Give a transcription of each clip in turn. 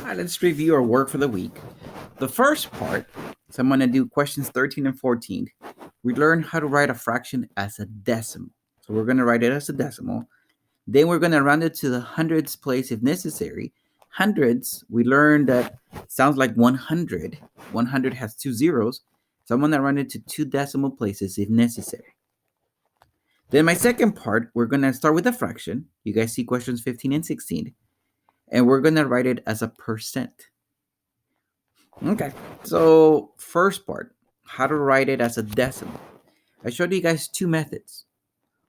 right, let's review our work for the week. The first part, so I'm going to do questions 13 and 14. We learn how to write a fraction as a decimal. So we're going to write it as a decimal. Then we're going to round it to the hundreds place if necessary. Hundreds, we learned that sounds like 100. 100 has two zeros. So I'm going to round it to two decimal places if necessary. Then my second part, we're going to start with a fraction. You guys see questions 15 and 16. And we're going to write it as a percent. Okay, so first part, how to write it as a decimal. I showed you guys two methods.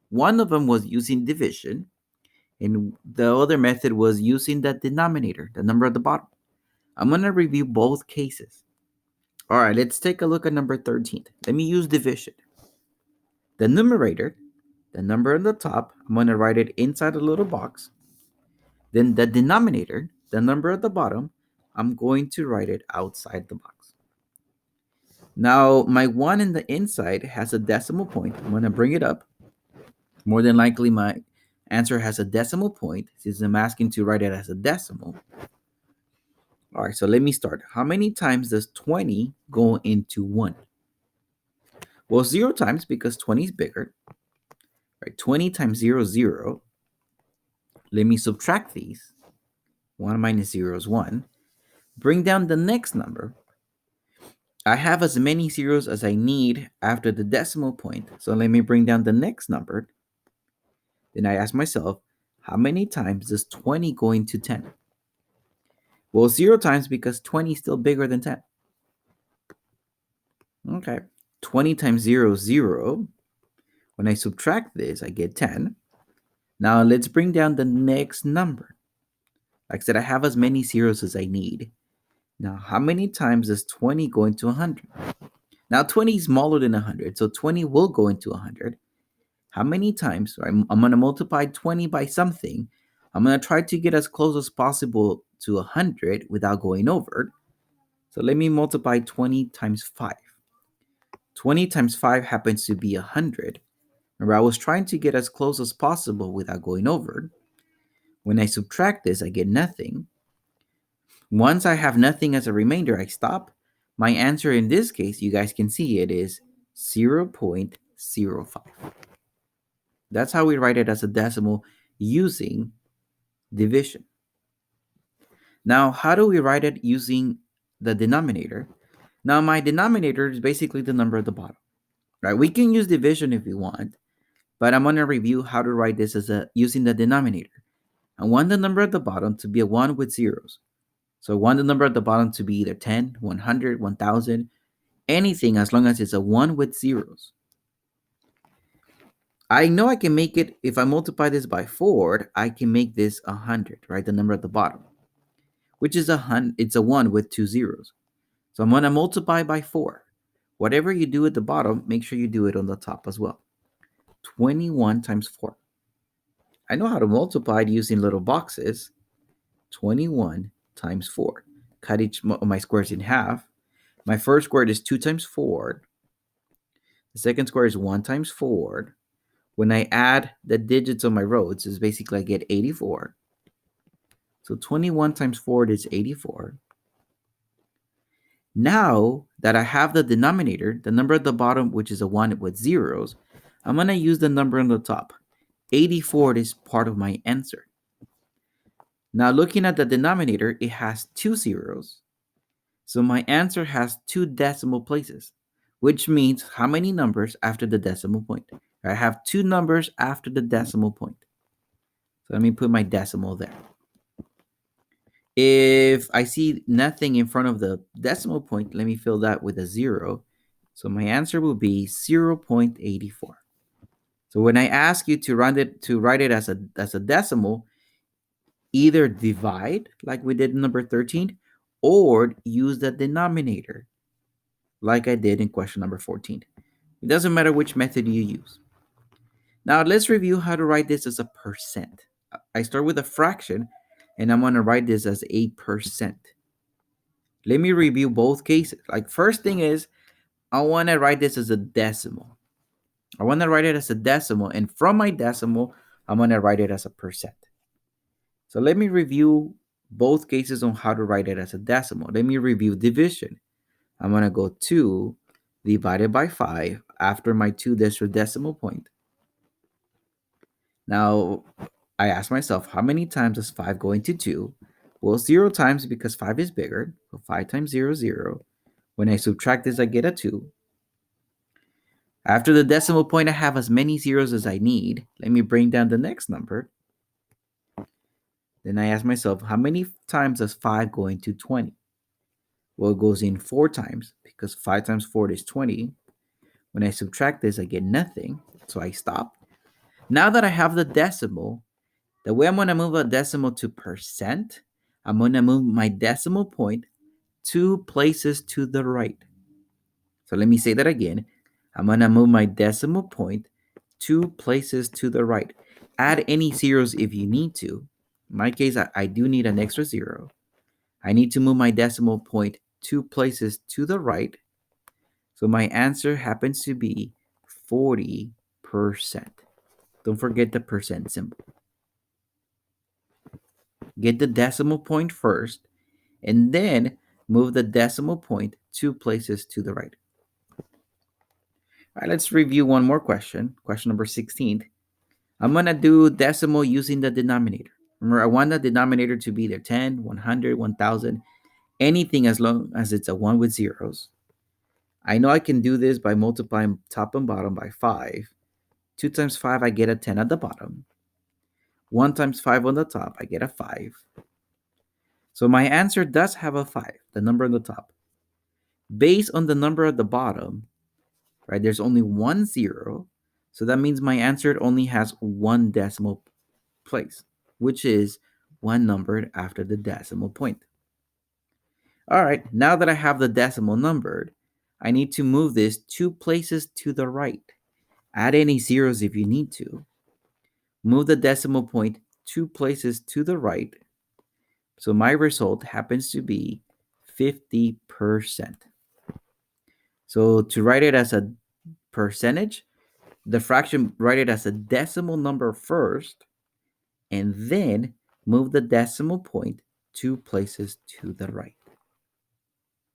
One of them was using division, and the other method was using the denominator, the number at the bottom. I'm going to review both cases. All right, let's take a look at number 13. Let me use division. The numerator, the number on the top, I'm going to write it inside a little box. Then the denominator, the number at the bottom, I'm going to write it outside the box. Now, my 1 in the inside has a decimal point. I'm going to bring it up. More than likely, my answer has a decimal point since I'm asking to write it as a decimal. All right, so let me start. How many times does 20 go into 1? Well, 0 times because 20 is bigger. Right, 20 times 0 is 0. Let me subtract these. 1 minus 0 is 1. Bring down the next number. I have as many zeros as I need after the decimal point. So let me bring down the next number. Then I ask myself, how many times does 20 go into 10? Well, 0 times because 20 is still bigger than 10. Okay, 20 times 0 is 0. When I subtract this, I get 10. Now let's bring down the next number. Like I said, I have as many zeros as I need. Now, how many times does 20 go into 100? Now, 20 is smaller than 100, so 20 will go into 100. How many times? I'm going to multiply 20 by something. I'm going to try to get as close as possible to 100 without going over. So let me multiply 20 times 5. 20 times 5 happens to be 100. Remember, I was trying to get as close as possible without going over. When I subtract this, I get nothing. Once I have nothing as a remainder, I stop. My answer in this case, you guys can see it is 0.05. That's how we write it as a decimal using division. Now, how do we write it using the denominator? Now, my denominator is basically the number at the bottom, right? We can use division if we want, but I'm going to review how to write this using the denominator. I want the number at the bottom to be a 1 with zeros. So I want the number at the bottom to be either 10, 100, 1000, anything as long as it's a 1 with zeros. I know I can make it, if I multiply this by 4, I can make this 100, right? The number at the bottom, which is it's a 1 with two zeros. So I'm going to multiply by 4. Whatever you do at the bottom, make sure you do it on the top as well. 21 times 4. I know how to multiply it using little boxes. 21 times 4. Cut each of my squares in half. My first square is 2 times 4. The second square is 1 times 4. When I add the digits on my rows, is basically I get 84. So 21 times 4 is 84. Now that I have the denominator, the number at the bottom, which is a 1 with zeros, I'm going to use the number on the top. 84 is part of my answer. Now looking at the denominator, it has two zeros. So my answer has two decimal places, which means how many numbers after the decimal point? I have two numbers after the decimal point. So let me put my decimal there. If I see nothing in front of the decimal point, let me fill that with a 0. So my answer will be 0.84. So when I ask you to write it as a decimal, either divide like we did in number 13 or use the denominator like I did in question number 14. It doesn't matter which method you use. Now let's review how to write this as a percent. I start with a fraction and I'm going to write this as a percent. Let me review both cases. Like first thing is I want to write this as a decimal. I want to write it as a decimal, and from my decimal, I'm going to write it as a percent. So let me review both cases on how to write it as a decimal. Let me review division. I'm going to go 2 divided by 5 after my 2 decimal point. Now, I ask myself, how many times does 5 go into 2? Well, 0 times because 5 is bigger. So 5 times 0 is 0. When I subtract this, I get a 2. After the decimal point, I have as many zeros as I need. Let me bring down the next number. Then I ask myself, how many times does 5 go into 20? Well, it goes in 4 times because 5 times 4 is 20. When I subtract this, I get nothing. So I stop. Now that I have the decimal, the way I'm going to move a decimal to percent, I'm going to move my decimal point 2 places to the right. So let me say that again. I'm going to move my decimal point 2 places to the right. Add any zeros if you need to. In my case, I do need an extra 0. I need to move my decimal point 2 places to the right. So my answer happens to be 40%. Don't forget the percent symbol. Get the decimal point first, and then move the decimal point 2 places to the right. All right, let's review one more question. Question number 16. I'm going to do decimal using the denominator. Remember, I want the denominator to be either 10, 100, 1000, anything as long as it's a 1 with zeros. I know I can do this by multiplying top and bottom by 5. 2 times 5, I get a 10 at the bottom. 1 times 5 on the top, I get a 5. So my answer does have a 5, the number on the top. Based on the number at the bottom, right, there's only 1 0. So that means my answer only has 1 decimal place, which is 1 numbered after the decimal point. All right, now that I have the decimal numbered, I need to move this 2 places to the right. Add any zeros if you need to. Move the decimal point 2 places to the right. So my result happens to be 50%. So to write it as a percentage, the fraction, write it as a decimal number first, and then move the decimal point 2 places to the right.